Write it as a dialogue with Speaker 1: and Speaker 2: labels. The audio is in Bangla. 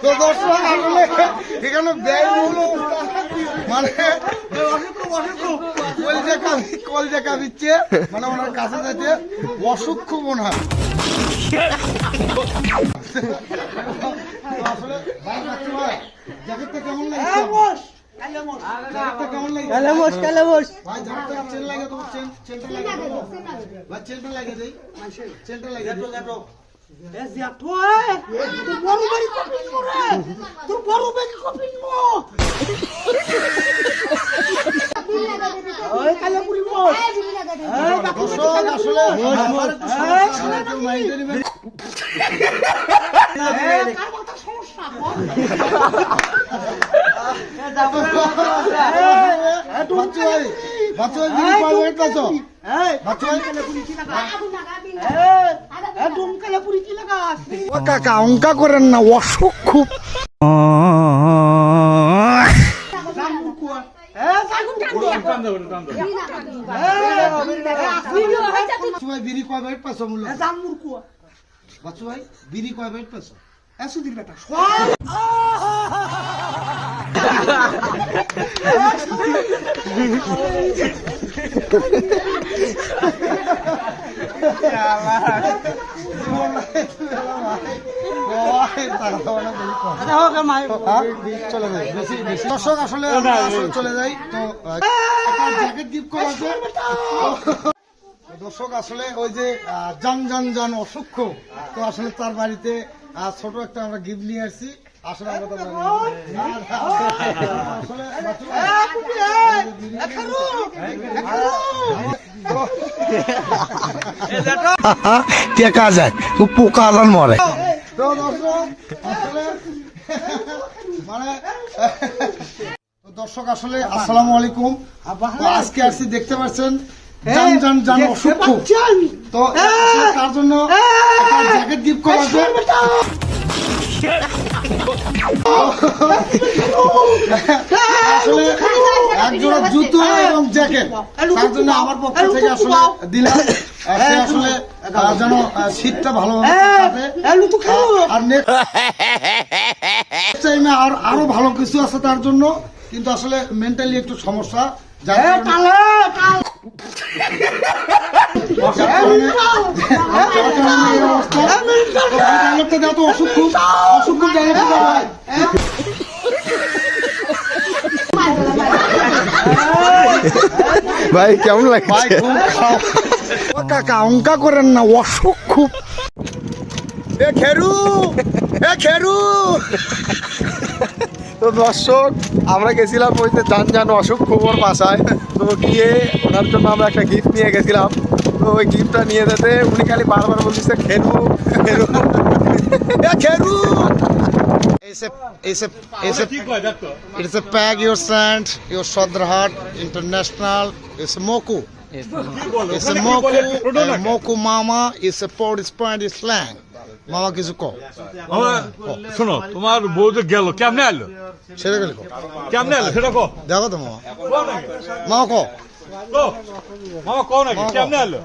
Speaker 1: তো দর্শক আসলে এখানে ব্যয়বহুল মানে কলজা কাঁপিচ্ছে মানে ওনার কাছে যাচ্ছে অসুখ মনে হয়। আসলে ভাই বাচ্চু ভাই জ্যাকেটটা কেমন লাগছে? জ্যাকেটটা কেমন লাগছে? ভাই জ্যাকেটটা চেন লাগে তো চেনটা লাগে ভাই চেনটা লাগে দেই চেনটা লাগে কাকা অঙ্কা করেন না অসুখ খুব বিড়ি কয় বেড পাইছো মূল্য বাচ্চু ভাই বিড়ি কয় বেড পাইছো এসুদির বেটা দর্শক আসলে চলে যাই তো জ্যাকেট গিফট করা আছে। দর্শক আসলে ওই যে যান অসুখ তো আসলে তার বাড়িতে ছোট একটা আমরা গিফট নিয়ে আসছি। আসলে টেকা যায় পোকা মরে তো দর্শক আসলে আসসালামু আলাইকুম। আজকে আসছি দেখতে পাচ্ছেন যান অসুখ তো তার জন্য জ্যাকেট গিফট করা আছে। আসলে এক জোড়া জুতো এবং জ্যাকেট তার জন্য আমার পক্ষ থেকে আসলে দিলাম। আসলে যেন শীতটা ভালোভাবে আর নেক্সট টাইমে আরো ভালো কিছু আছে তার জন্য, কিন্তু আসলে মেন্টালি একটু সমস্যা ভাই কেমন লাগে কাকা অঙ্কা করেন না অসুখ খুব
Speaker 2: তো দর্শক আমরা গেছিলাম ওই যে যান অসুখ খবর বাসায়, তো গিয়ে ওনার জন্য আমরা একটা গিফট নিয়ে গেছিলাম। তো ওই গিফটটা নিয়ে যেতে উনি খালি বারবার বলতেছে খেরু।
Speaker 1: It's a peg, your sand, your Shodrhat, international, it's a moku. It's a moku mama, it's a point slang. মামা কিছু কো
Speaker 3: শোনো, তোমার বউ যে গেল কেমনে আলো
Speaker 1: সেটা গেলে
Speaker 3: কেমনে আলো সেটা কো
Speaker 1: দেখো তো মামা কো
Speaker 3: মামা কো নাকি কেমনে আলো।